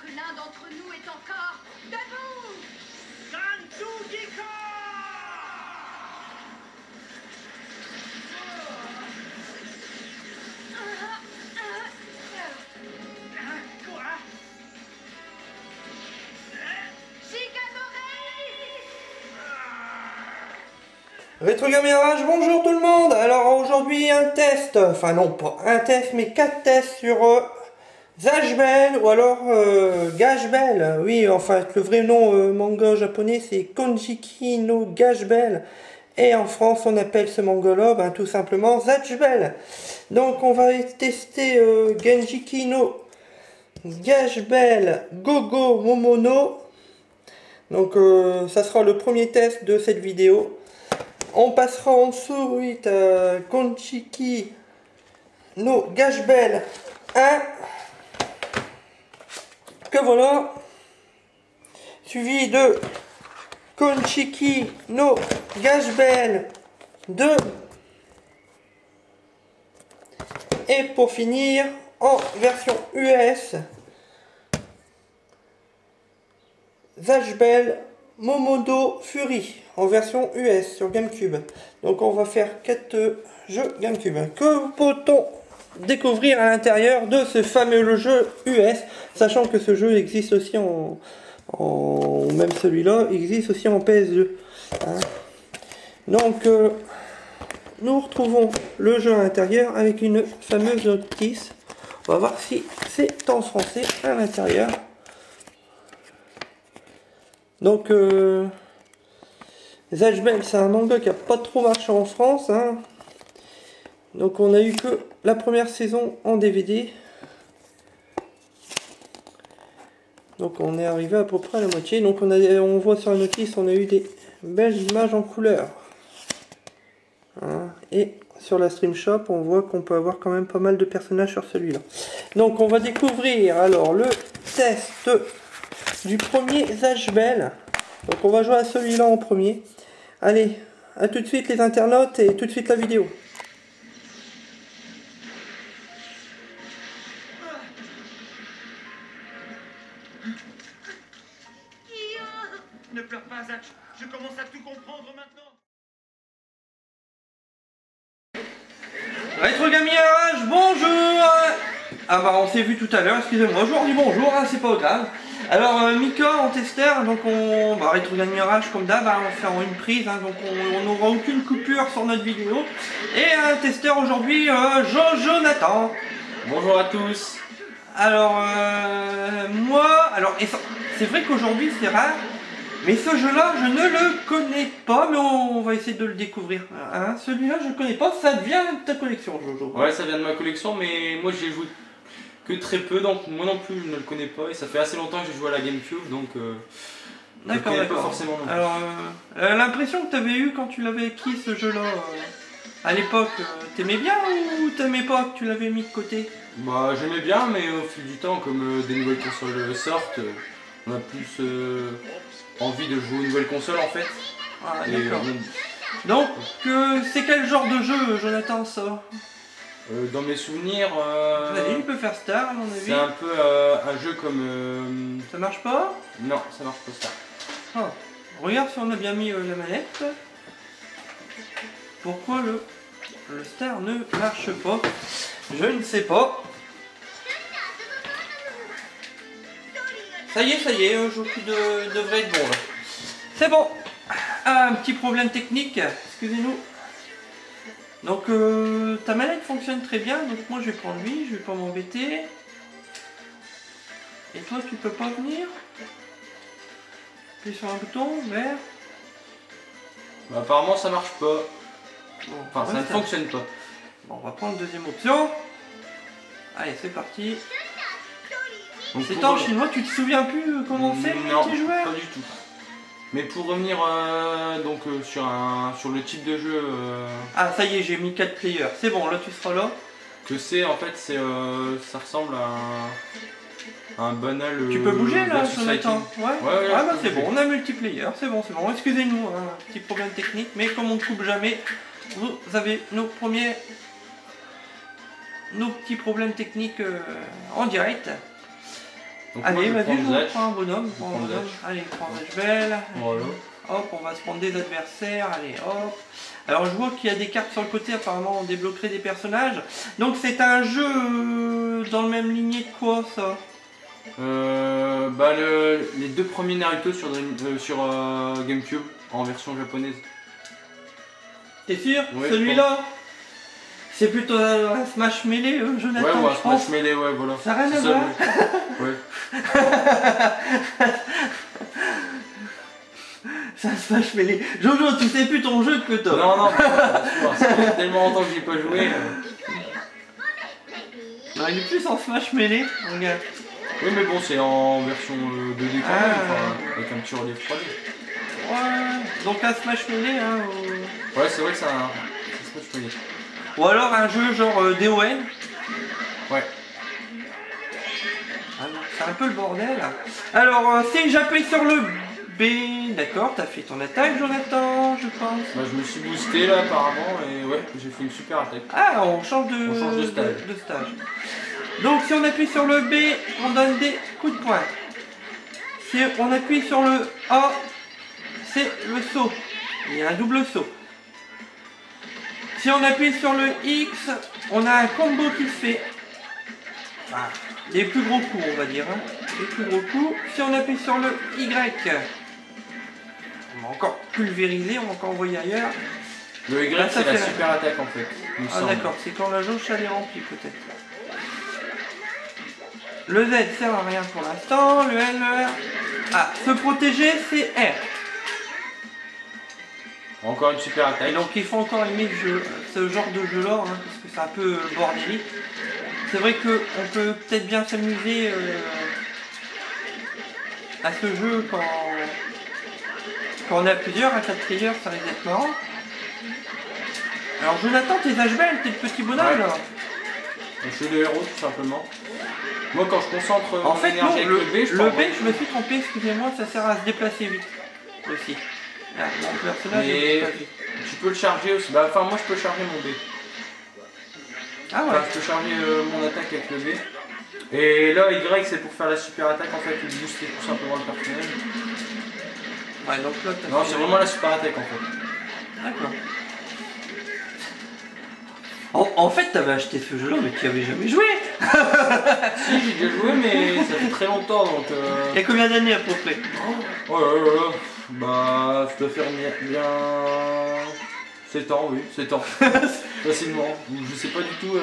que l'un d'entre nous est encore debout. Rétro Gamérage, bonjour tout le monde. Alors aujourd'hui un test, enfin non pas un test mais 4 tests sur Zashbel ou alors Gashbel. Oui, en fait le vrai nom manga japonais c'est Konjiki no Gashbel. Et en France on appelle ce manga-là tout simplement Zashbel. Donc on va tester Genjiki no Gashbel Gogo Momono. Donc ça sera le premier test de cette vidéo. On passera ensuite à Konjiki no Gashbel 1. Que voilà. Suivi de Konjiki no Gashbel 2. Et pour finir, en version US, Zashbel Momodo Fury en version US sur GameCube. Donc on va faire 4 jeux GameCube. Que peut-on découvrir à l'intérieur de ce fameux jeu US, sachant que ce jeu existe aussi même celui-là existe aussi en PS2. Hein. Donc nous retrouvons le jeu à l'intérieur avec une fameuse notice. On va voir si c'est en français à l'intérieur. Donc Zashbel, c'est un manga qui n'a pas trop marché en France. Hein. Donc on a eu que la première saison en DVD. Donc on est arrivé à peu près à la moitié. Donc on voit sur la notice, on a eu des belles images en couleur. Hein. Et sur la Stream Shop, on voit qu'on peut avoir quand même pas mal de personnages sur celui-là. Donc on va découvrir alors le test du premier Zashbel. Donc on va jouer à celui-là en premier. Allez, à tout de suite les internautes et tout de suite la vidéo. Ne pleure pas, Zach. Je commence à tout comprendre maintenant. Rétro Gamérage, bonjour. Ah bah on s'est vu tout à l'heure, excusez-moi, je vous redis bonjour, hein, c'est pas grave. Alors Mika en testeur, donc Rétro Gamérage comme d'hab, on va faire une prise, hein, donc on n'aura aucune coupure sur notre vidéo. Et un testeur aujourd'hui, Jonathan. Bonjour à tous. Alors c'est vrai qu'aujourd'hui c'est rare, mais ce jeu-là je ne le connais pas, mais on va essayer de le découvrir. Hein, celui-là je ne connais pas, ça vient de ta collection, Jojo. Ouais, ça vient de ma collection, mais moi j'ai joué que très peu, donc moi non plus je ne le connais pas, et ça fait assez longtemps que j'ai joué à la GameCube, donc d'accord, pas forcément. Non. Alors l'impression que tu avais eu quand tu l'avais acquis ce jeu-là, à l'époque, t'aimais bien ou t'aimais pas que tu l'avais mis de côté? Bah j'aimais bien, mais au fil du temps, comme des nouvelles consoles sortent, on a plus envie de jouer aux nouvelles consoles en fait. Ah, d'accord. Donc c'est quel genre de jeu, Jonathan, ça? Dans mes souvenirs, il peut faire Star à mon avis. c'est un peu un jeu comme... Ça marche pas? Non, ça marche pas ça. Ah. Regarde si on a bien mis la manette. Pourquoi le Star ne marche pas? Je ne sais pas. Ça y est, je devrait être bon là. C'est bon. Un petit problème technique, excusez-nous. Donc ta manette fonctionne très bien, donc moi je vais prendre lui, je vais pas m'embêter. Et toi tu peux pas venir? Appuie sur un bouton, vert. Bah, apparemment ça marche pas. Bon, Enfin ça ne fonctionne pas. Bon, on va prendre deuxième option. Allez, c'est parti. C'est en chinois, tu te souviens plus comment c'est le multijoueur? Pas du tout. Mais pour revenir sur le type de jeu... Ah ça y est, j'ai mis 4 players. C'est bon, là tu seras là. Que c'est en fait, ça ressemble à un banal... Tu peux bouger là, Jonathan? Ouais, bah c'est bon, on a multiplayer, c'est bon. Excusez-nous, hein, petit problème technique, mais comme on ne coupe jamais, vous avez nos petits problèmes techniques en direct. Donc, Allez, moi, vas-y, je on prends prend un bonhomme. Je prends le Zatch. Allez, prends Zachbel. Voilà. Hop, on va se prendre des adversaires. Allez, hop. Alors, je vois qu'il y a des cartes sur le côté. Apparemment, on débloquerait des personnages. Donc, c'est un jeu dans le même lignée de quoi, ça? Bah, les deux premiers Naruto sur GameCube en version japonaise. T'es sûr? Ouais, Celui-là? C'est plutôt un Smash Melee, Jonathan, Ouais, ouais, je pense. Smash Melee, ouais, voilà. Ça n'a rien à C'est voir. Ouais. Ça Smash Melee. Jojo, tu sais plus ton jeu que toi. Non, non, ça fait tellement longtemps que j'ai pas joué. Non, il est plus en Smash Melee, regarde. Oui, mais bon, c'est en version 2D quand même, enfin, avec un petit relief 3D. Ouais, donc un Smash Melee, hein. Ouais, c'est vrai que c'est un Smash Melee. Ou alors un jeu genre DON. Ouais. Ah non, c'est un peu le bordel. Alors, si j'appuie sur le B, d'accord, t'as fait ton attaque, Jonathan, je pense. Bah, je me suis boosté là apparemment et ouais, j'ai fait une super attaque. Ah, on change de stage. Donc, si on appuie sur le B, on donne des coups de poing. Si on appuie sur le A, c'est le saut. Il y a un double saut. Si on appuie sur le X, on a un combo qui se fait. Ah, les plus gros coups, on va dire. Hein. Les plus gros coups. Si on appuie sur le Y, on va encore pulvériser, on va encore envoyer ailleurs. Le Y, Là, ça c'est la fait super attaque en fait. il me Ah semble. d'accord, c'est quand la jauge elle est remplie peut-être. Le Z sert à rien pour l'instant, le L, le R. Ah, se protéger, c'est R. Encore une super attaque. Et donc il faut encore aimer ce genre de jeu là, hein, parce que c'est un peu bordélique. C'est vrai qu'on peut peut-être bien s'amuser à ce jeu quand on est à plusieurs, à 4 players, ça risque d'être marrant. Alors Jonathan, t'es HBL, t'es le petit bonhomme Ouais. là. Je suis le héros tout simplement. Moi quand je concentre En mon fait, énergie non, avec le le B, je B, t'envoie. je me suis trompé, excusez-moi, ça sert à se déplacer vite aussi. Ah, mon personnage Mais- est pas vite. Tu peux le charger aussi. Bah enfin moi je peux charger mon B. Ah ouais. Enfin, je peux charger mon attaque avec le B. Et là Y c'est pour faire la super attaque en fait, ou booster tout simplement le personnage. Ouais, donc là, t'as Non fait- c'est vraiment la super attaque en fait. D'accord. En fait, t'avais acheté ce jeu-là, mais tu n'y avais jamais joué. Si j'ai déjà joué mais ça fait très longtemps donc... Il y a combien d'années à peu près? Oh là là là. Bah je dois faire bien... 7 ans, oui, 7 ans. Facilement. Je sais pas du tout...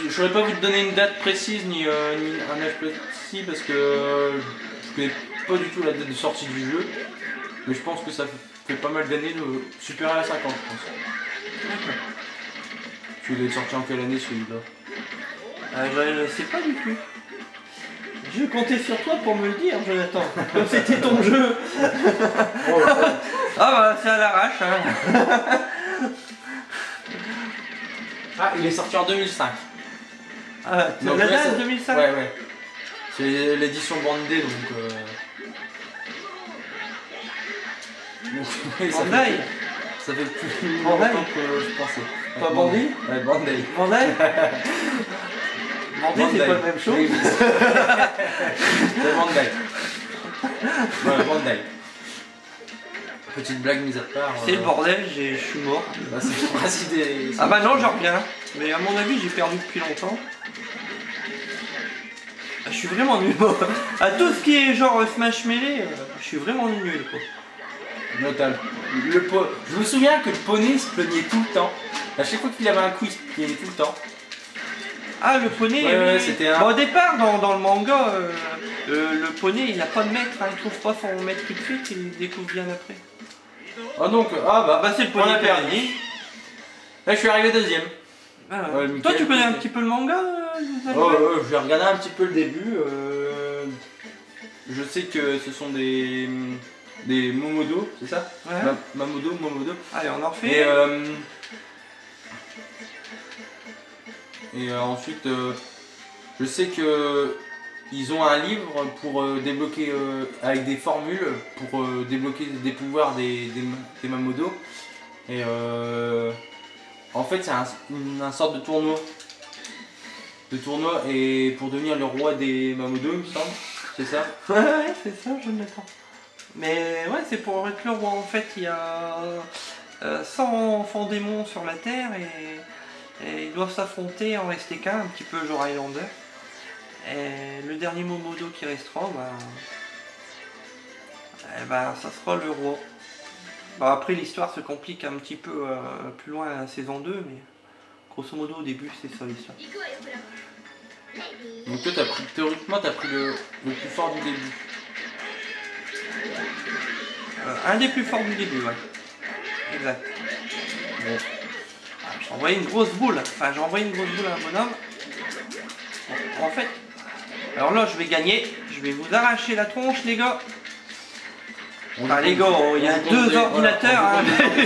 Je saurais pas vous donner une date précise ni un âge précis parce que je connais pas du tout la date de sortie du jeu. Mais je pense que ça fait pas mal d'années de supérieur à 50 je pense. D'accord. Tu dois être sorti en quelle année celui-là? Je sais pas du tout. Je comptais sur toi pour me le dire, Jonathan. Comme c'était ton jeu. Oh, là. Ah bah, c'est à l'arrache, hein. Ah, il est sorti en 2005. Ah, Donc, la ouais, date ça- 2005. Ouais, ouais. C'est l'édition Bandai donc... donc oui, ça Bandai. fait- Ça fait plus Bandai. longtemps que je pensais. Pas Bandai? Ouais, Bandai. Bandai. Bandai, c'est pas la même chose. Oui, oui. C'est Bandai. Voilà, Bandai. Petite blague mise à part. C'est le bordel, je suis mort. Bah, c'est le principe des... Ah bah non, j'en reviens. Mais à mon avis, j'ai perdu depuis longtemps. Ah, je suis vraiment nul. À tout ce qui est genre Smash Melee, je suis vraiment nul quoi. Notable. Je me souviens que le poney se plaignait tout le temps. À chaque fois qu'il avait un coup, il se plaignait tout le temps. Ah, le poney, Ouais, ouais, oui. c'était un- Bon, au départ, dans le manga, le poney, il n'a pas de maître, hein, il trouve pas son maître tout de suite, il le découvre bien après. Ah donc, ah bah, Bah, c'est le on a poney perdu. perdu. Là, je suis arrivé deuxième. Ah, Ouais, toi, Mickaël, tu connais un c'était- petit peu le manga Oh, j'ai regardé un petit peu le début. Je sais que ce sont des Momodo, c'est ça? Ouais. Momodo. Allez, on en refait. Et ensuite, je sais que ils ont un livre pour débloquer avec des formules pour débloquer des pouvoirs des Mamodo. Et en fait, c'est un sorte de tournoi. de tournoi et pour devenir le roi des Mamodo, il me semble. C'est ça? Ouais, c'est ça, Jonathan. Mais ouais, c'est pour être le roi. En fait, il y a 100 enfants démons sur la Terre et ils doivent s'affronter en rester qu'un, un petit peu genre Highlander. Et le dernier Momodo qui restera, ça sera le roi. Bah, après, l'histoire se complique un petit peu plus loin à la saison 2, mais grosso modo, au début, c'est ça l'histoire. Donc toi, théoriquement, t'as pris le plus fort du début. Un des plus forts du début, ouais. Exact. Bon. J'ai envoyé une grosse boule. Enfin, j'ai envoyé une grosse boule à un bonhomme. Bon, en fait, alors là, je vais gagner. Je vais vous arracher la tronche, les gars. Enfin, les gars, il y a deux ordinateurs, hein,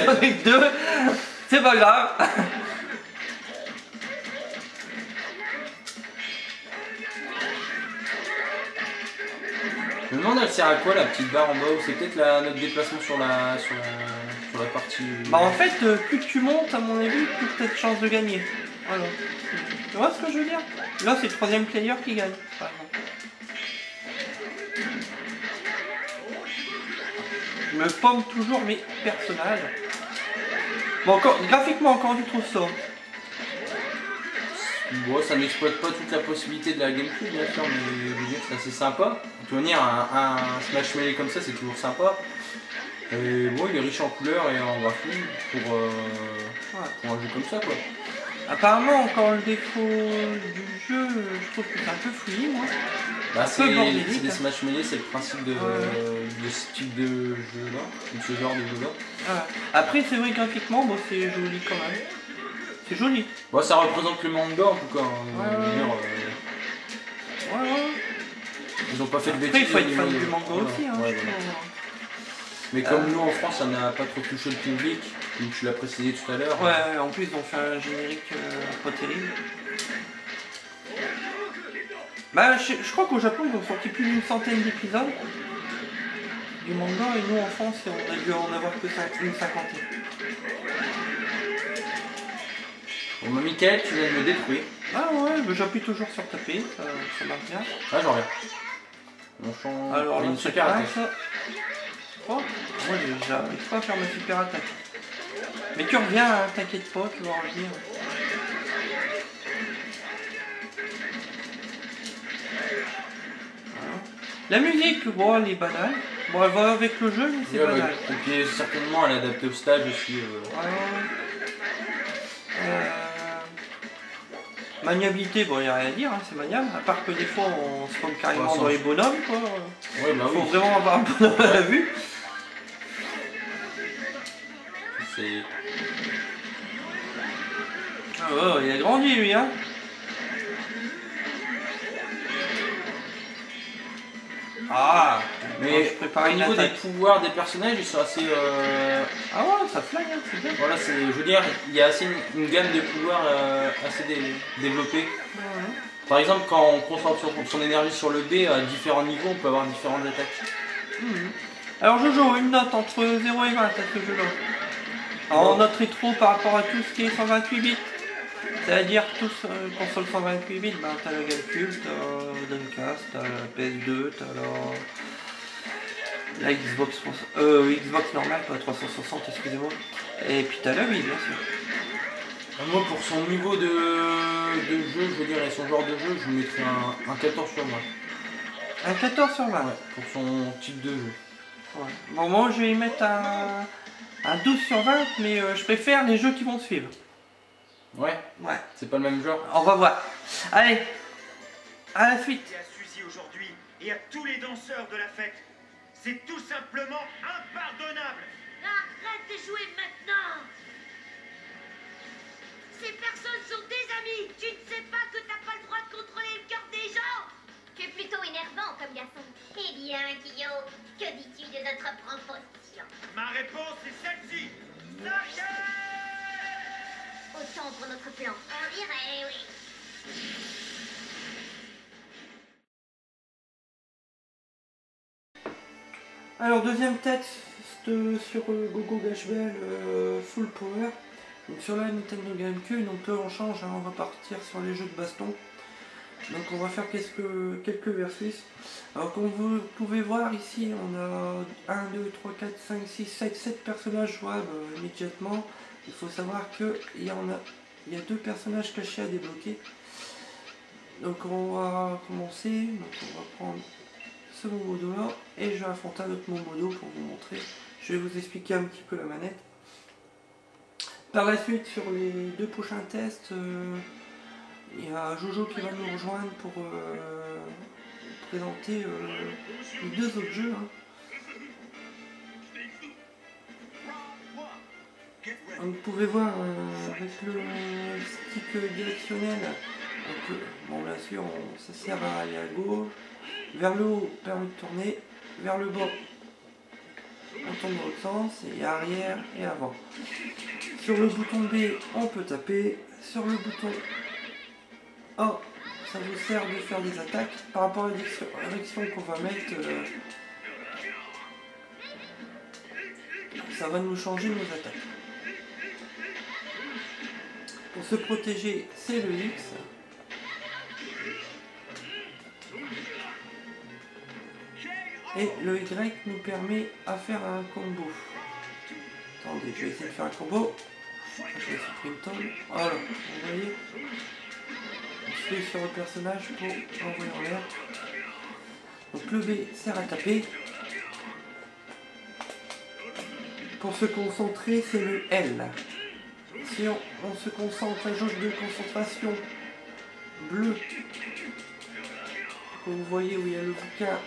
avec deux. C'est pas grave. Je me demande, elle sert à quoi la petite barre en bas? Ou c'est peut-être notre déplacement sur la partie. Bah, en fait, plus tu montes, à mon avis, plus tu as de chances de gagner. Voilà. Tu vois ce que je veux dire? Là, c'est le troisième player qui gagne, par exemple. Je me pomme toujours mes personnages. Bon, graphiquement, quand tu trouves ça? Bon, ça n'exploite pas toute la possibilité de la GameCube, bien sûr, mais je veux dire, c'est assez sympa. De toute manière, un Smash Melee comme ça, c'est toujours sympa. Et bon, il est riche en couleurs et en graphisme pour un jeu comme ça, quoi. Apparemment, encore le défaut du jeu, je trouve que c'est un peu fouillis, moi. Bah, c'est bordélique. des Smash Melee, c'est le principe de ce type de jeu-là, de ce genre de jeu-là. Voilà. Après, c'est vrai, graphiquement, bon, c'est joli quand même. C'est joli. Bon, ça représente le manga en tout cas. Ouais. Ils ont pas fait de Après, bêtises. il faut être fan du manga aussi. Hein, ouais, voilà. Mais comme nous en France, ça n'a pas trop touché le public, comme tu l'as précisé tout à l'heure. Ouais, en plus, ils ont fait un générique pas terrible. Bah, je crois qu'au Japon, ils ont sorti plus d'une centaine d'épisodes du manga, et nous en France, on a dû en avoir que une cinquantaine. Bon, bah, Mickaël, tu viens de me détruire. Ah ouais, bah, j'appuie toujours sur taper, ça marche bien. Ah, j'en reviens. On change. Alors, une là, super attaque. Oh, moi, j'arrive pas à faire ma super attaque. Mais tu reviens, hein, t'inquiète pas, tu vas revenir. Voilà. La musique, bon, elle est banale. Bon, elle va avec le jeu, mais c'est banal. Et puis certainement, elle est adaptée au stage aussi. Maniabilité, bon, il n'y a rien à dire, hein, c'est maniable. À part que des fois, on se trompe carrément dans les bonhommes, quoi. Ouais, bah Faut vraiment avoir un bonhomme à la vue. C'est. Oh, il a grandi, lui, hein. Ah, Mais je prépare au une niveau des attaque. pouvoirs des personnages, ils sont assez. Ah ouais, ça flingue, hein, c'est bien. Voilà, je veux dire, il y a assez une gamme de pouvoirs assez développée. Ouais. Par exemple, quand on concentre son énergie sur le B à différents niveaux, on peut avoir différentes attaques. Alors Jojo, une note entre 0 et 20 à ce jeu-là. Alors note rétro par rapport à tout ce qui est 128 bits. C'est-à-dire tous console 128 bits, bah, t'as la GameCube, t'as Dreamcast, t'as la PS2, t'as la Xbox, Xbox normale, pas 360, excusez-moi. Et puis t'as la Wii, bien sûr. Moi, pour son niveau de jeu, je veux dire, et son genre de jeu, je lui mettrais un 14 sur 20. Un 14 sur 20. Ouais, pour son type de jeu. Ouais. Bon, moi je vais y mettre un 12 sur 20, mais je préfère les jeux qui vont suivre. Ouais, c'est pas le même genre. On va voir. Allez, à la suite. Et à Suzy aujourd'hui et à tous les danseurs de la fête. C'est tout simplement impardonnable. Arrête de jouer maintenant. Ces personnes sont des amis. Tu ne sais pas que t'as pas le droit de contrôler le cœur des gens. Tu es plutôt énervant comme garçon. Eh bien, Kyo, que dis-tu de notre proposition? Ma réponse est celle-ci. Sachez! Autant pour notre plan. On dirait, oui. Alors deuxième test sur Gogo Gashbel Full Power. Donc sur la Nintendo GameCube, donc là on change, hein, on va partir sur les jeux de baston. Donc on va faire quelques versus. Alors comme vous pouvez voir ici, on a 1, 2, 3, 4, 5, 6, 7 personnages jouables immédiatement. Il faut savoir qu'il y a 2 personnages cachés à débloquer. Donc on va commencer. Donc on va prendre ce Momodo là et je vais affronter un autre Momodo pour vous montrer. Je vais vous expliquer un petit peu la manette. Par la suite, sur les 2 prochains tests, il y a Jojo qui va nous rejoindre pour présenter les 2 autres jeux. Hein. Donc, vous pouvez voir avec le stick directionnel, bon bien sûr ça sert à aller à gauche, vers le haut permet de tourner, vers le bas on tourne dans l'autre sens, et arrière et avant. Sur le bouton B on peut taper, sur le bouton A ça vous sert de faire des attaques par rapport à la direction qu'on va mettre. Ça va nous changer nos attaques. Pour se protéger, c'est le X. Et le Y nous permet à faire un combo. Attendez, je vais essayer de faire un combo. Je vais supprimer le temps. Voilà, vous voyez. On se fait sur le personnage pour envoyer en l'air. Donc le B sert à taper. Pour se concentrer, c'est le L. Si on se concentre, la jauge de concentration bleue, comme vous voyez où il y a le bouquin,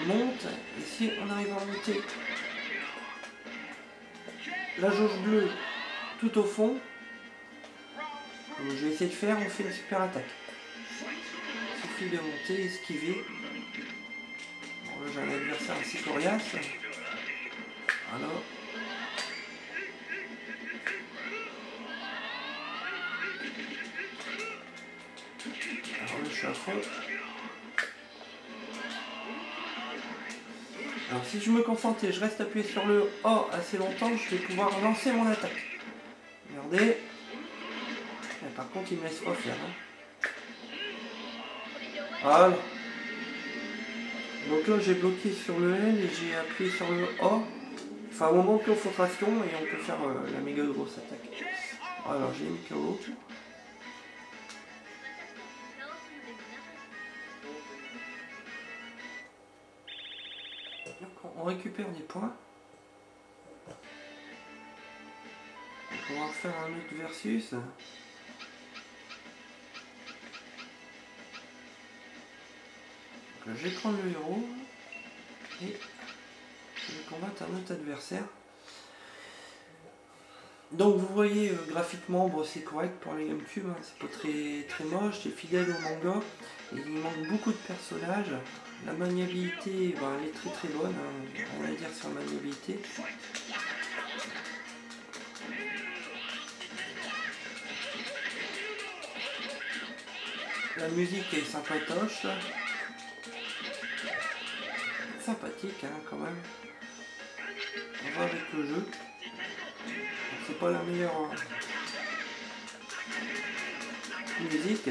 monte. Et si on arrive à monter la jauge bleue tout au fond, comme je vais essayer de faire, on fait une super attaque. Il suffit de monter, esquiver. Bon, là j'ai un adversaire assez coriace. Voilà. Alors là je suis à fond. Alors si je me concentre et je reste appuyé sur le A assez longtemps, je vais pouvoir lancer mon attaque. Regardez. Et par contre il me laisse pas faire. Hein. Voilà. Donc là j'ai bloqué sur le L et j'ai appuyé sur le A. Enfin on monte concentration et on peut faire la méga grosse attaque. Alors j'ai mis KO. Donc on récupère des points. On va faire un autre versus. Donc là, je vais prendre le héros et je vais combattre un autre adversaire. Donc vous voyez graphiquement, bon, c'est correct pour les GameCube, hein, c'est pas très moche, c'est fidèle au manga. Et il manque beaucoup de personnages. La maniabilité, ben, elle est très bonne, hein, rien à dire sur la maniabilité. La musique est sympatoche. Sympathique hein, quand même. On va avec le jeu. C'est pas la meilleure musique.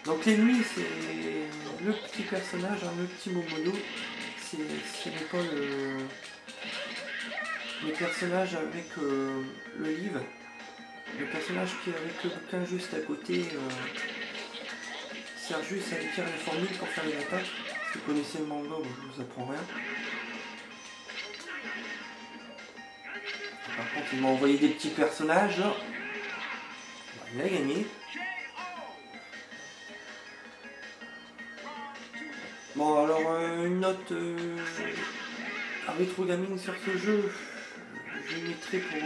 Donc l'ennemi c'est le petit personnage, hein, le petit Momodo. Ce n'est pas le personnage avec le livre. Le personnage qui est avec le bouquin juste à côté sert juste à écrire les formules pour faire les attaques. Si vous connaissez le manga, je vous apprends rien. Par contre, il m'a envoyé des petits personnages. Là. Il a gagné. Bon, alors, une note à rétro gaming sur ce jeu. Je mettrai pour...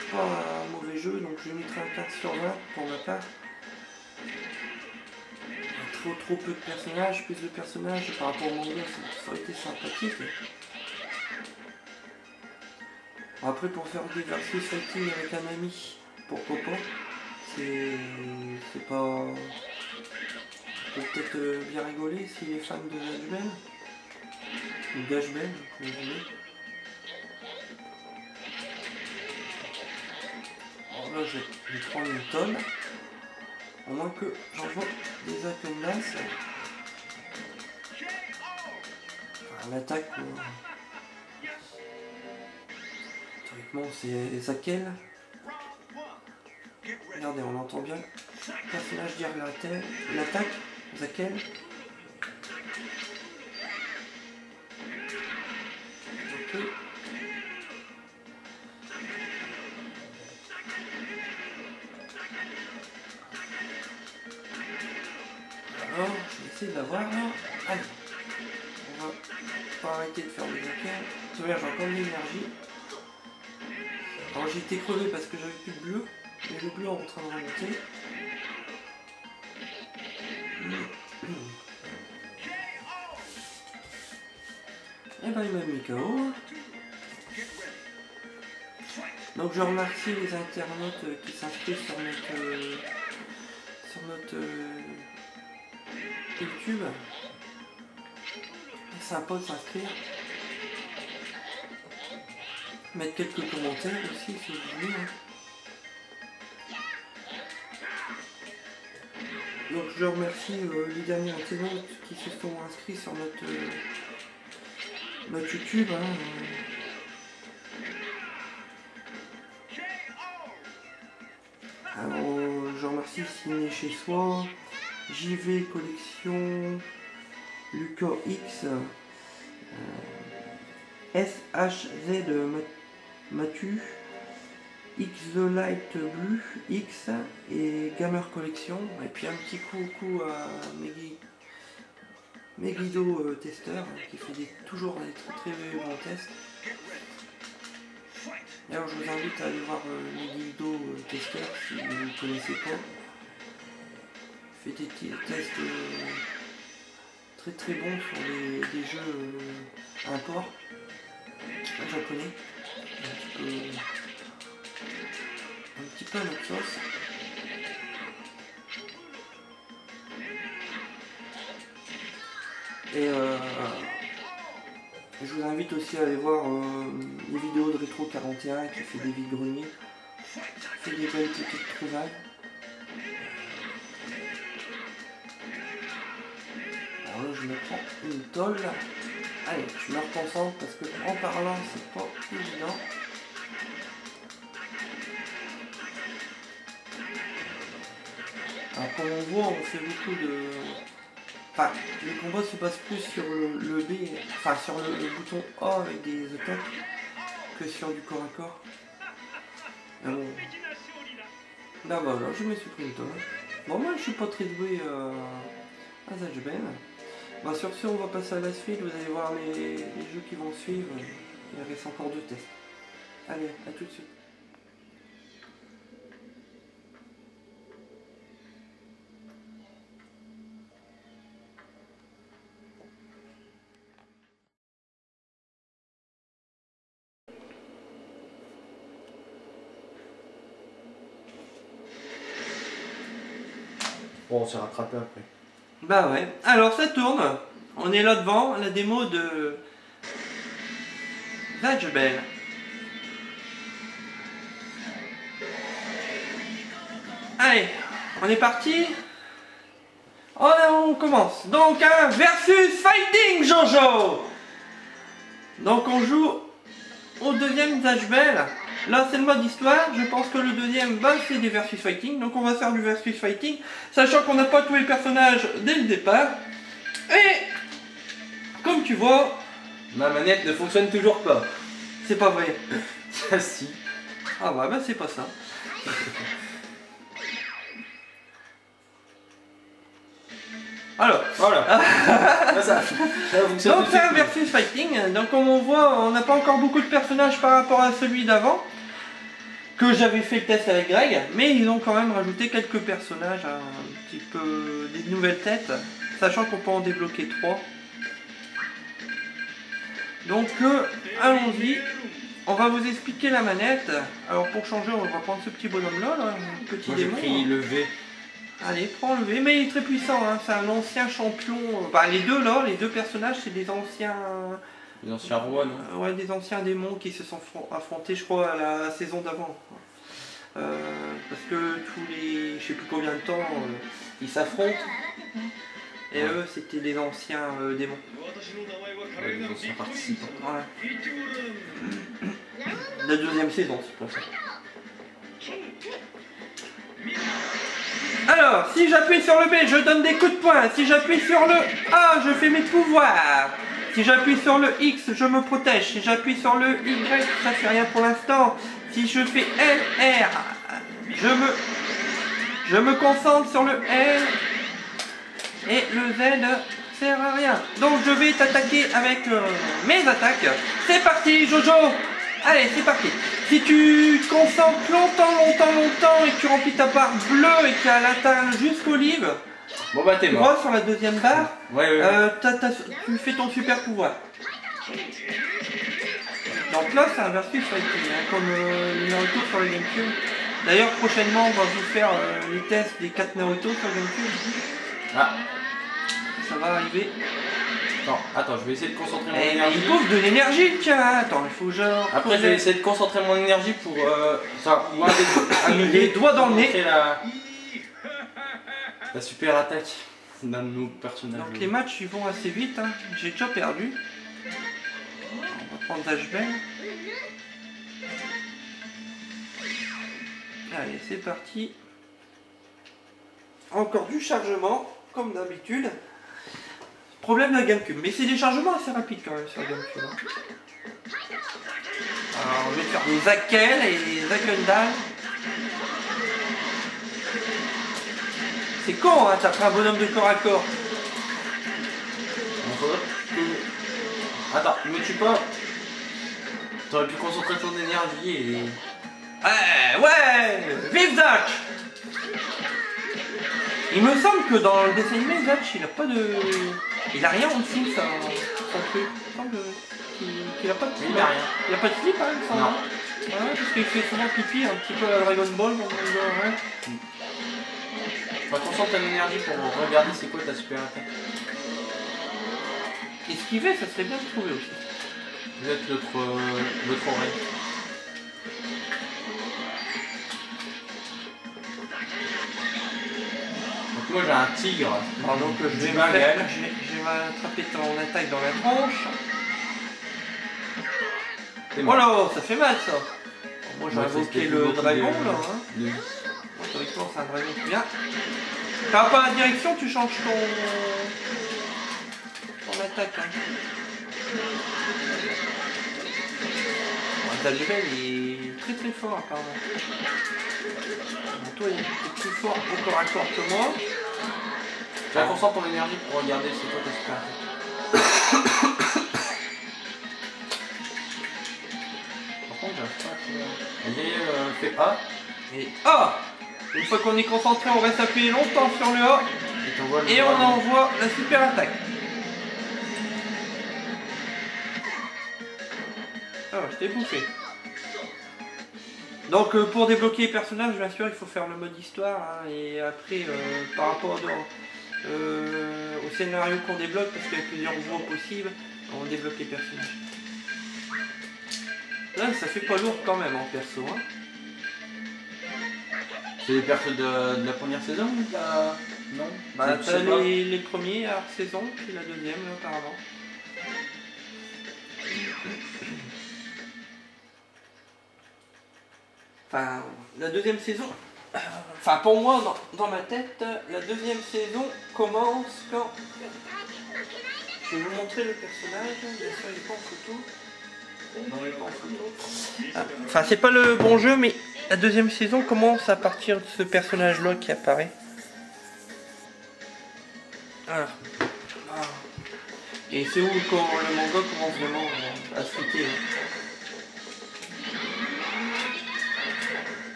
c'est pas un mauvais jeu, donc je mettrai un 4 sur 20 pour ma part. Trop peu de personnages, plus de personnages par rapport au manga, ça aurait été sympathique. Après pour faire des versus fighting avec un ami, pourquoi pas, c'est pas... peut-être bien rigoler s'il est fan de Gashbel, ou Gashbel, comme vous voulez. Alors là je vais prendre une tonne. À moins que j'envoie des atomes masse. Enfin, l'attaque. Théoriquement, c'est Zakel. Regardez, on entend bien. Le personnage dire l'attaque. Zakel. Ok. Alors, je vais essayer de l'avoir là. Allez. On va pas arrêter de faire le Zakel. Tout à l'heure, j'ai encore de l'énergie. Alors, j'ai été crevé parce que j'avais plus de bleu. Mais le bleu est en train de remonter. Et ben il m'a mis KO. Donc je remercie les internautes qui s'inscrivent sur notre YouTube. C'est sympa de s'inscrire. Mettre quelques commentaires aussi si vous voulez. Donc je remercie les derniers internautes qui se sont inscrits sur notre YouTube. Alors je remercie Ciné Chez Soi, JV Collection, Lucas X, SHZ Mathieu, X The Light Blue X et Gamer Collection, et puis un petit coucou à Megiddo Testeur qui fait toujours des très bons tests. Alors je vous invite à aller voir Megiddo Testeur si vous ne connaissez pas. Il fait des tests très bons sur des jeux import japonais. Un petit peu à notre sauce. Et je vous invite aussi à aller voir les vidéos de Rétro 41 qui fait des vides-greniers, qui fait des belles petites trouvailles. Alors là je me prends une tôle. Allez, je me reconcentre parce que en parlant c'est pas évident. Alors comme on voit, on fait beaucoup de... Enfin, le combat se passe plus sur le B, enfin sur le bouton A avec des attaques que sur du corps à corps. Bon. Là voilà, je me suis pris une tonne. Bon moi je suis pas très doué à Zajben. Bah, sur ce on va passer à la suite, vous allez voir les jeux qui vont suivre. Il reste encore 2 tests. Allez, à tout de suite. Bon, on s'est rattrapé après. Bah ouais, alors ça tourne. On est là devant, la démo de Zajben. Allez, on est parti. Oh là, on commence. Donc un versus fighting, Jojo. Donc on joue au deuxième Zajben. Là c'est le mode histoire, je pense que le deuxième c'est des versus fighting, donc on va faire du versus fighting, sachant qu'on n'a pas tous les personnages dès le départ. Et comme tu vois, ma manette ne fonctionne toujours pas. c'est pas vrai. Ah si. Ah ouais, bah c'est pas ça. Alors, voilà. donc c'est un versus fighting, donc comme on voit, on n'a pas encore beaucoup de personnages par rapport à celui d'avant, que j'avais fait le test avec Greg, mais ils ont quand même rajouté quelques personnages, un petit peu des nouvelles têtes, sachant qu'on peut en débloquer 3. Donc allons-y, on va vous expliquer la manette. Alors pour changer, on va prendre ce petit bonhomme là, un petit Moi, j'ai démon. pris le V. Allez, prends le V, mais il est très puissant, hein. C'est un ancien champion. Bah, les deux là, les deux personnages, c'est des anciens. Les anciens rois, non? Ouais, des anciens démons qui se sont affrontés, je crois, à la saison d'avant. parce que tous les, je sais plus combien de temps, ils s'affrontent. Et eux, c'était des anciens démons. Ouais, les anciens participants. Ouais. La deuxième saison, c'est pour ça. Alors, si j'appuie sur le B, je donne des coups de poing. Si j'appuie sur le A, je fais mes pouvoirs. Si j'appuie sur le X, je me protège. Si j'appuie sur le Y, ça fait rien pour l'instant. Si je fais L, R, je me concentre sur le L. Et le Z sert à rien. Donc je vais t'attaquer avec mes attaques. C'est parti, Jojo. Allez, c'est parti. Si tu te concentres longtemps et que tu remplis ta barre bleue et qu'elle atteint jusqu'au livre, Bon bah t'es tu mort. vois sur la deuxième barre, Ouais. tu fais ton super pouvoir. Donc là c'est un versus fighting, hein, comme les Naruto sur le Gamecube. D'ailleurs prochainement on va vous faire les tests des 4 Naruto sur le Gamecube. Ah, Ça va arriver. attends, je vais essayer de concentrer mon Eh, énergie. il bouffe de l'énergie, tiens. Attends, il faut genre. Après, je vais essayer de concentrer mon énergie pour Les doigts dans le nez. montrer la super attaque d'un de nos personnages. Donc les matchs ils vont assez vite, hein. J'ai déjà perdu. On va prendre Zashbel. Allez, c'est parti. Encore du chargement, comme d'habitude. Problème de la Gamecube, mais c'est des chargements assez rapides quand même sur la Gamecube. Hein. Alors, je vais faire des Zakel et des Zakendal. C'est con, hein, t'as pris un bonhomme de corps à corps. Attends, me tue pas. T'aurais pu concentrer ton énergie et... Ouais, vive Zach. Il me semble que dans le dessin animé, Zach, il a pas de... Il a rien en dessous, son truc. Il me semble qu'il a pas de slip. Il a rien. Il a pas de slip, hein, il me semble. Non. Ouais, parce qu'il fait souvent pipi, un petit peu à la Dragon Ball. Donc, ouais. Bah, concentre ton énergie pour regarder c'est quoi ta super attaque. Esquiver, ça serait bien de trouver aussi. Peut-être l'autre oreille. Donc moi j'ai un tigre. Alors, donc je vais m'attraper ton attaque dans la tronche. C'est mort. Voilà, ça fait mal ça. Bon, moi j'ai Ouais, invoqué c'est le beaucoup dragon de- là. Hein. de- Théoriquement c'est un dragon qui vient. T'as pas la direction, tu changes ton attaque. Hein. Bon, Zalibel il est très fort apparemment. Bon, toi il est plus fort au corps à corps que moi. Tu vas concentrer ton énergie pour regarder c'est quoi ta super attaque. Par contre j'arrive pas à trouver. Vas-y, fais A. Et A. Une fois qu'on est concentré, on reste appuyé longtemps sur le A. Et t'envoies le Et on dragon. envoie la super attaque. Ah, je t'ai bouffé. Donc pour débloquer les personnages, bien sûr, il faut faire le mode histoire. Hein, et après, par rapport au scénario qu'on débloque, parce qu'il y a plusieurs voies possibles, on débloque les personnages. Là, ça fait pas lourd quand même en perso. Hein. C'est les persos de la première saison ou de la... Non Bah, Je t'as sais pas. les premiers saison, puis la deuxième là, apparemment. Enfin, la deuxième saison. Enfin, pour moi, dans ma tête, la deuxième saison commence quand. Je vais vous montrer le personnage. Bien sûr, il est pas en photo. Non, il est pas en photo. Ah, enfin, c'est pas le bon jeu, mais la deuxième saison commence à partir de ce personnage-là qui apparaît. Alors. Ah. Et c'est où quand le manga commence vraiment à se fêter.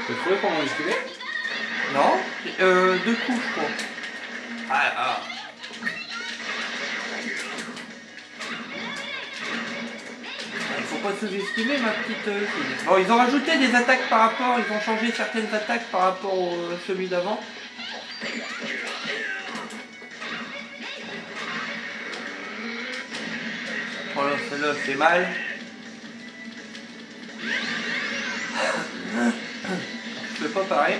T'as trouvé comment esquiver? Non, 2 coups je crois. Ah. Il faut pas sous-estimer ma petite fille. Bon, ils ont rajouté des attaques par rapport, ils ont changé certaines attaques par rapport au celui d'avant. Voilà, celle-là fait mal. Je fais pas pareil.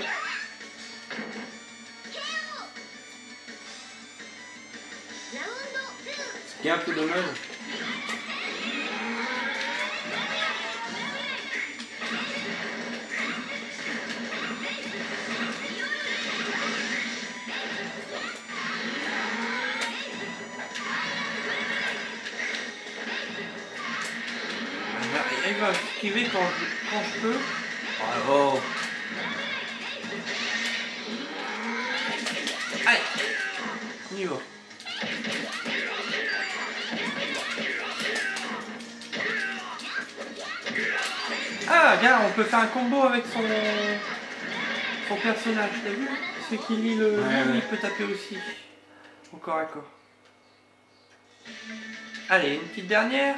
Ce qui est un peu dommage. Il va esquiver quand je peux. Bravo. Allez, on y va. Ah, regarde, on peut faire un combo avec son personnage, t'as vu? Celui qui lit le livre, il peut taper aussi. Au corps à corps. Allez, une petite dernière.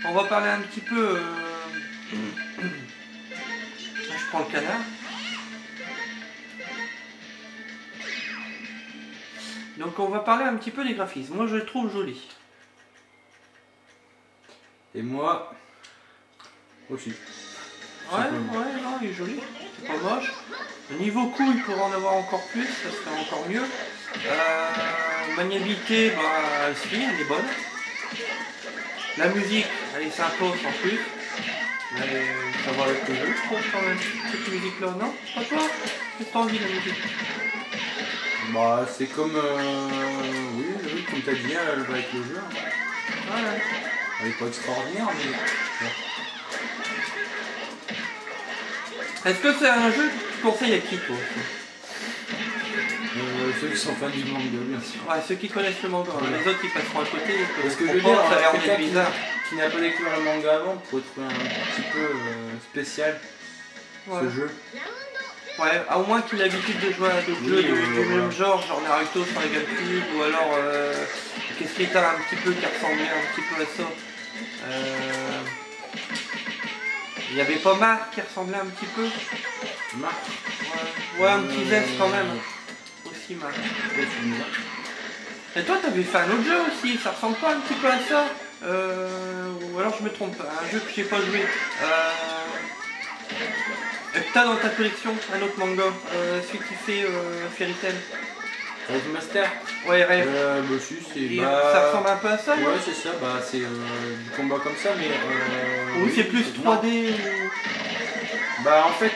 On va parler un petit peu... Je prends le canard. Donc on va parler un petit peu des graphismes. Moi je le trouve joli. Et moi aussi. Ouais, non, il est joli. C'est pas moche. Niveau coût, il pourrait en avoir encore plus, ça serait encore mieux. Maniabilité, bah si, elle est bonne. La musique, elle est sympa sans plus. Mais ça va avec le jeu, je trouve, quand même. Cette musique-là, non? Pas toi? Qu'est-ce que t'as envie, la musique? Bah, c'est comme. Oui, comme t'as dit, elle va avec le jeu. Ouais. Elle est pas extraordinaire, mais. Est-ce que c'est un jeu que tu conseilles à qui, toi? Ceux qui sont fans du manga, bien sûr. Ouais, ceux qui connaissent le manga. Ouais. Les autres qui passeront à côté. Parce que je veux dire, ça a l'air quelqu'un d'être bizarre. qui n'a pas découvert le manga avant pourrait trouver un petit peu spécial Ouais. ce jeu. Ouais, à au moins qu'il ait l'habitude de jouer à d'autres jeux du même genre Naruto sur les GameCube, ou alors qu'est-ce qui était un petit peu qui ressemblait un petit peu à ça. Il y avait pas Marc qui ressemblait un petit peu. Marc. Ouais, un petit zeste quand même. Aussi Marc. Et toi t'avais fait un autre jeu aussi, ça ressemble pas un petit peu à ça, ou alors je me trompe, un jeu que j'ai pas joué. Que t'as dans ta collection, un autre manga, celui qui fait Fairy Tail. Rave Master. Ouais, Rave. Bah si, c'est. Et ça ressemble un peu à ça, ouais, c'est ça, bah c'est du combat comme ça, mais. Ou oui, c'est plus 3D Bah en fait,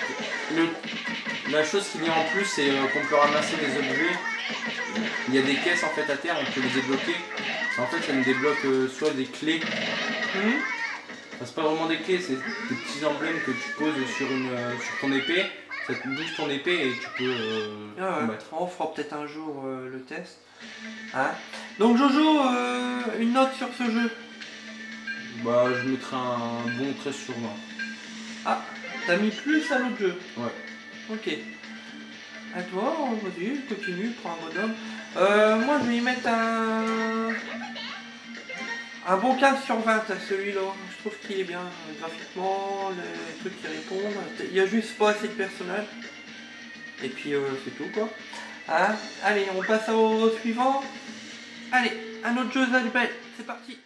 la chose qu'il y a en plus, c'est qu'on peut ramasser des objets. Il y a des caisses en fait à terre, on peut les débloquer. En fait, ça nous débloque soit des clés. Enfin, c'est pas vraiment des clés, c'est des petits emblèmes que tu poses sur ton épée. Ça te booste ton épée et tu peux combattre. On fera peut-être un jour le test. Hein, donc Jojo, une note sur ce jeu? Bah je mettrai un bon 13 sur 20. Ah, t'as mis plus à l'autre jeu? Ouais. Ok. À toi, vas-y, continue, prends un bonhomme. Moi je vais y mettre un bon 15 sur 20 à celui-là. Je trouve qu'il est bien graphiquement, les trucs qui répondent. Il y a juste pas assez de personnages. Et puis c'est tout quoi. Hein, allez, on passe au suivant. Allez, un autre jeu Zajbel, c'est parti.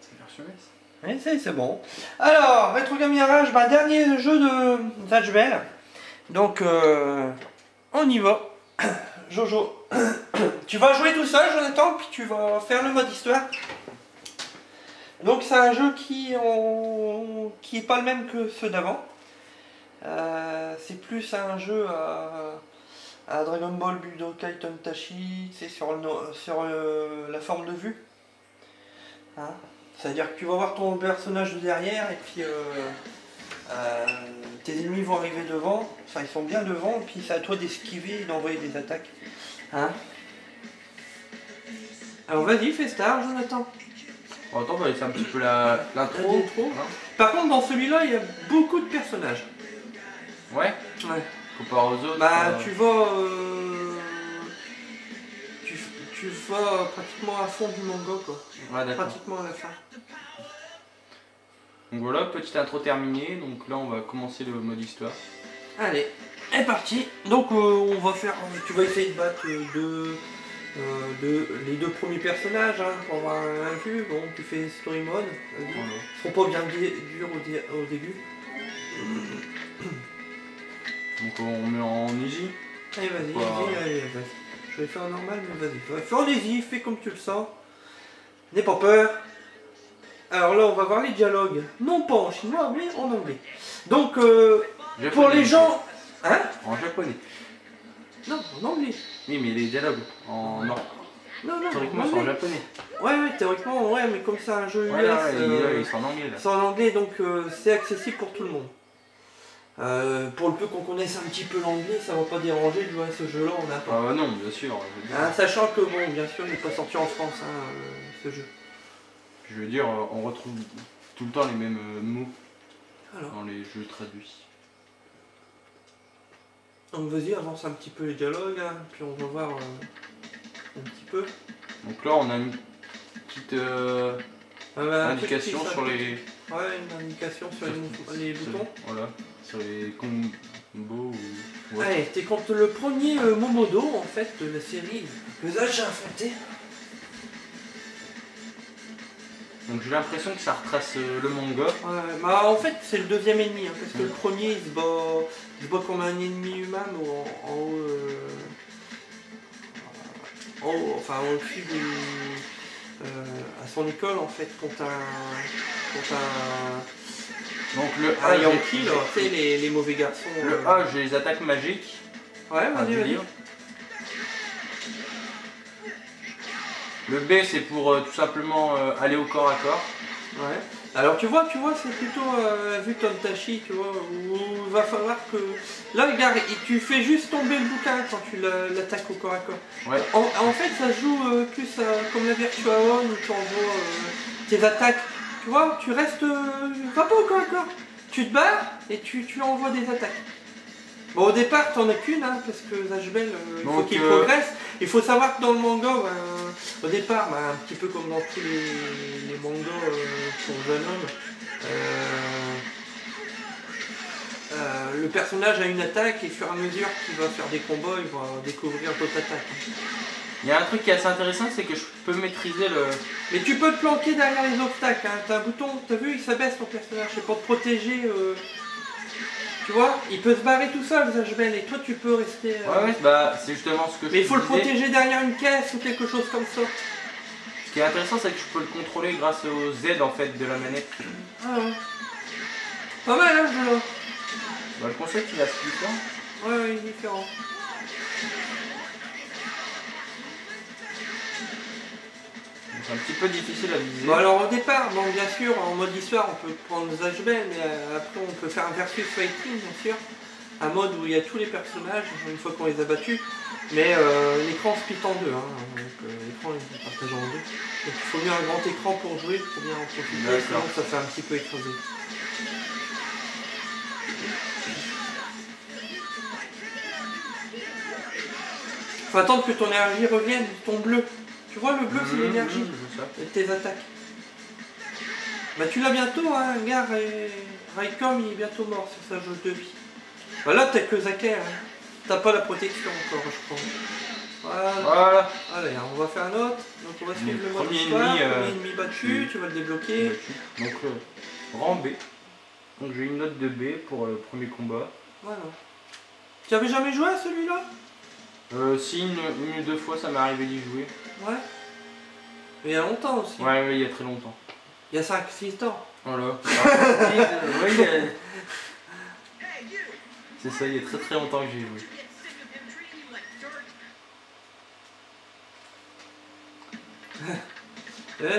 C'est version S. Oui, c'est bon. Alors, Retro Game Garage, dernier jeu de Zajbel. Donc, on y va. Jojo, tu vas jouer tout seul, Jonathan, puis tu vas faire le mode histoire. Donc, c'est un jeu qui est pas le même que ceux d'avant. C'est plus un jeu à Dragon Ball Budokai Tenkaichi, c'est sur la forme de vue. Hein, c'est-à-dire que tu vas voir ton personnage de derrière et puis tes ennemis vont arriver devant, enfin ils sont bien devant, et puis c'est à toi d'esquiver et d'envoyer des attaques. Hein, alors vas-y, fais star, Jonathan. Bon, attends, on va laisser un petit peu l'intro. Hein. Par contre, dans celui-là, il y a beaucoup de personnages. Ouais. Comparé aux autres. Tu vas... tu vas pratiquement à fond du manga, quoi. Ouais, d'accord. Pratiquement à la fin. Donc voilà, petite intro terminée. Donc là, on va commencer le mode histoire. Allez, est parti. Donc on va faire... Tu vas essayer de battre les deux premiers personnages, hein, pour avoir un vue. Bon, tu fais story mode. Vas-y. Voilà. Ils seront pas bien durs au début. Donc on met en easy. Allez, vas-y, Wow. allez, vas-y. Je vais faire en normal, mais vas-y. Fais en easy, fais comme tu le sens. N'aie pas peur. Alors là, on va voir les dialogues. Non pas en chinois, mais en anglais. Donc, Japonais. pour les gens... Hein? En japonais. Non, en anglais. Oui, mais les dialogues en Non, non, théoriquement en c'est en anglais. japonais. Ouais, théoriquement, ouais, mais comme c'est un jeu US, Ouais, là, ils sont en anglais là. c'est en anglais, donc c'est accessible pour tout le monde. Pour le peu qu'on connaisse un petit peu l'anglais, ça va pas déranger de jouer à ce jeu-là en attendant. Ah non, bien sûr. Je veux dire, Sachant que, bon, bien sûr, il n'est pas sorti en France, hein, ce jeu. je veux dire, on retrouve tout le temps les mêmes mots Alors, dans les jeux traduits. donc vas-y, avance un petit peu les dialogues, hein, puis on va voir un petit peu. Donc là, on a une petite Un indication truc qui sur s'appelle- les... Ouais, une indication sur les boutons. Voilà, sur les combos ou... Ouais. Allez, t'es contre le premier Momodo, en fait, de la série Les Âges Affrontés. Donc j'ai l'impression que ça retrace le manga. Ouais, bah en fait c'est le deuxième ennemi, hein, parce que le premier il se bat comme un ennemi humain en haut, enfin au-dessus à son école en fait, contre un Donc le A, Yankee, là, tu sais, les mauvais garçons. le A, j'ai les attaques magiques. Ouais, Ah, vas-y, du vas-y. livre. Le B, c'est pour tout simplement aller au corps à corps. Ouais. Alors tu vois, c'est plutôt vu comme Tachi, tu vois, où il va falloir que... Là, regarde, tu fais juste tomber le bouquin quand tu l'attaques au corps à corps. Ouais. En fait, ça se joue plus comme la Virtua One où tu envoies tes attaques. Tu vois, tu restes... va pas au corps à corps. Tu te barres et tu envoies des attaques. Bon, au départ, t'en as qu'une, hein, parce que Zashbel, il faut Donc, qu'il progresse. Il faut savoir que dans le manga, au départ, un petit peu comme dans tous les mangas pour jeunes hommes, le personnage a une attaque et au fur et à mesure qu'il va faire des combats, il va découvrir d'autres attaques. Il y a un truc qui est assez intéressant, c'est que je peux maîtriser le... Mais tu peux te planquer derrière les obstacles, hein. T'as un bouton, t'as vu, il s'abaisse ton personnage, c'est pour te protéger. Tu vois, il peut se barrer tout seul, Zashbel, et toi tu peux rester... Ouais, bah c'est justement ce que je Mais il faut le disais. protéger derrière une caisse ou quelque chose comme ça. Ce qui est intéressant, c'est que je peux le contrôler grâce au Z en fait de la manette. Ah ouais. Pas mal, hein, ce jeu-là. Bah, le concept il est assez différent. Ouais, il est différent. C'est un petit peu difficile à viser. Bon alors au départ, bon bien sûr, en mode histoire, on peut prendre Zashbel, mais après on peut faire un versus fighting, bien sûr. Un mode où il y a tous les personnages, une fois qu'on les a battus. Mais l'écran split en deux, hein, donc l'écran est partagé en deux. Donc il faut mieux un grand écran pour jouer, il faut bien en profiter, D'accord. sinon ça fait un petit peu écrasé. Faut attendre que ton énergie revienne, ton bleu. Tu vois, le bleu c'est l'énergie Je sais. de tes attaques. Bah tu l'as bientôt, hein, Gar et Raycom il est bientôt mort sur sa jauge de vie. Bah là t'as que Zaker, hein. T'as pas la protection encore je crois. Voilà. Voilà. Allez, on va faire un autre. Donc on va suivre le mode Premier histoire, ennemi, premier ennemi battu, tu vas le débloquer. Donc rang B. Donc j'ai une note de B pour le premier combat. Voilà. Tu avais jamais joué à celui-là? Si une ou deux fois ça m'est arrivé d'y jouer. Ouais. Mais il y a longtemps aussi. Ouais, il y a très longtemps. Il y a 5-6 ans. Voilà. Ouais, c'est ça, il y a très très longtemps que j'ai joué.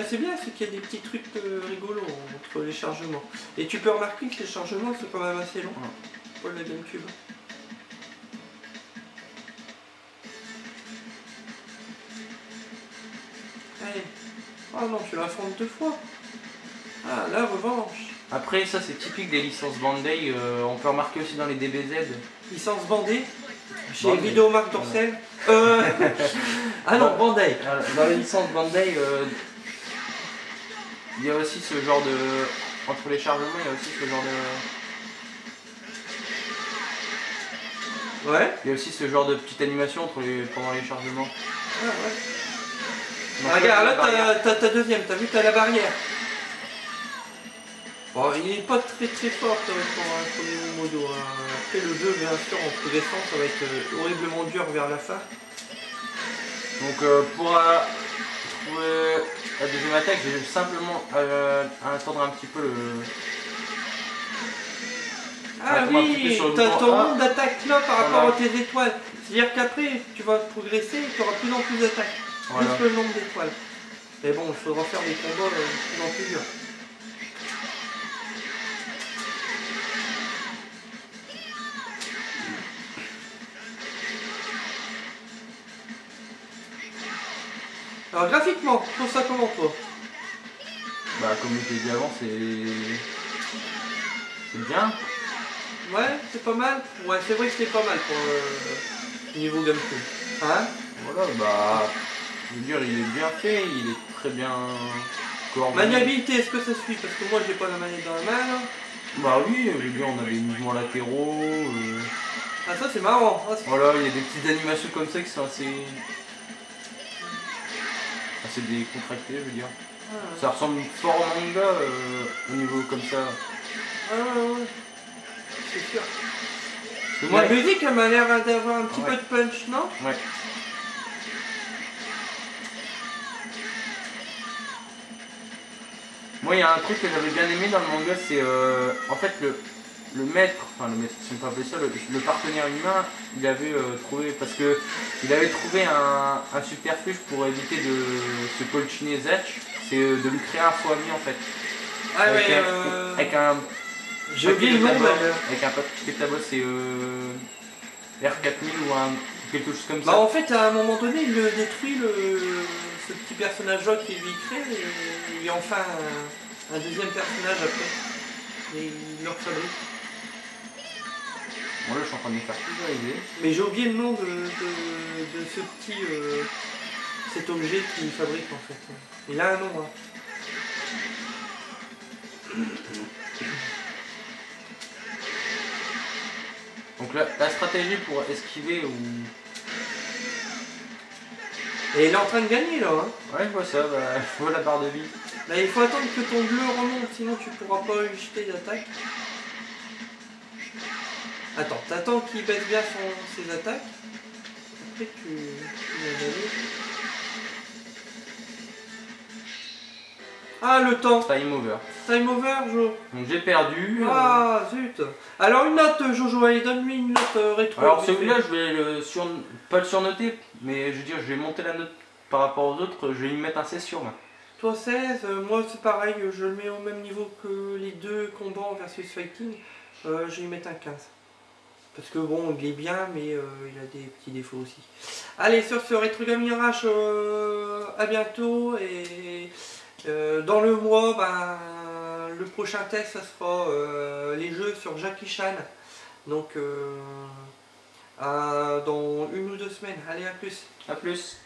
C'est bien, c'est qu'il y a des petits trucs rigolos entre les chargements. Et tu peux remarquer que les chargements c'est quand même assez long pour la GameCube. Allez. Oh non, tu l'affrontes 2 fois. Ah, la revanche. Après, ça c'est typique des licences Bandai. On peut remarquer aussi dans les DBZ. Licence Bandai. Chez Bandai. Vidéomark Dorcel. Ah non, Bandai. Dans les licences Bandai, il y a aussi ce genre de... Entre les chargements, il y a aussi ce genre de... Ouais. Il y a aussi ce genre de petite animation pendant les chargements. Ah, ouais. Donc, Ah, regarde, la barrière. là t'as ta deuxième, t'as vu, t'as la barrière. Bon, il est pas très fort pour un premier modo. Hein. Après le jeu, bien sûr, en progressant, ça va être horriblement dur vers la fin. Donc pour trouver la deuxième attaque, j'ai simplement à attendre un petit peu le... Ah attendre un petit peu oui, sur le t'as bouton ton A. nombre d'attaques là par Voilà. rapport à tes étoiles. C'est-à-dire qu'après, tu vas progresser et tu auras plus en plus d'attaques. Voilà. Plus le nombre d'étoiles. Mais bon, il faudra faire des combats de plus en plus durs. Alors graphiquement, je trouve ça comment toi? Bah comme je l'ai dit avant, c'est bien. Ouais, c'est pas mal. Ouais, c'est vrai que c'est pas mal pour niveau gameplay. Hein? Voilà, bah je veux dire, il est bien fait, il est très bien coordonné. Maniabilité, est-ce que ça suit? Parce que moi j'ai pas la manette dans la main là. Bah oui, je veux dire, on a des mouvements latéraux. Ah ça c'est marrant. Ah, Voilà, il y a des petites animations comme ça qui sont assez décontractées, je veux dire. Ça ressemble fort au manga au niveau comme ça. ouais. C'est sûr. Parce que La musique elle m'a l'air d'avoir un petit Ouais. peu de punch, non? Ouais. Moi, il y a un truc que j'avais bien aimé dans le manga, c'est en fait le maître, enfin le maître, si on peut appeler ça, le partenaire humain, il avait trouvé, parce que il avait trouvé un subterfuge pour éviter de se colchiner Zatch, c'est de lui créer un faux ami en fait. Ah avec, ouais, avec un j'ai oublié le nom d'ailleurs. avec un papier tabac, c'est R4000 ou quelque chose comme Bah ça. en fait à un moment donné il détruit ce petit personnage là qu'il lui crée et il y a enfin un deuxième personnage après. Et il le fabrique. Bon là je suis en train de me faire pulvériser. Mais j'ai oublié le nom de ce petit cet objet qu'il fabrique en fait. Il a un nom. Hein. Donc la stratégie pour esquiver ou... Et il est en train de gagner là. Hein. Ouais je vois ça, bah, je vois la barre de vie. Là il faut attendre que ton bleu remonte, sinon tu pourras pas lui jeter d'attaque. Attends, t'attends qu'il baisse bien ses attaques. Après tu vas gagner. Ah le temps. Time over. Time over Joe. Donc j'ai perdu. Ah zut. Alors une note Jojo, allez donne-lui une note rétro. Alors celui-là je vais pas le surnoter, mais je veux dire je vais monter la note par rapport aux autres, je vais lui mettre un 16 sur 20. Toi 16, moi c'est pareil, je le mets au même niveau que les deux combats en versus fighting. Je vais lui mettre un 15. Parce que bon, il est bien, mais il a des petits défauts aussi. Allez, sur ce Retro Gaming RH, à bientôt. Et dans le mois, ben, le prochain test, ça sera les jeux sur Jackie Chan. Donc, dans 1 ou 2 semaines. Allez, à plus. A plus.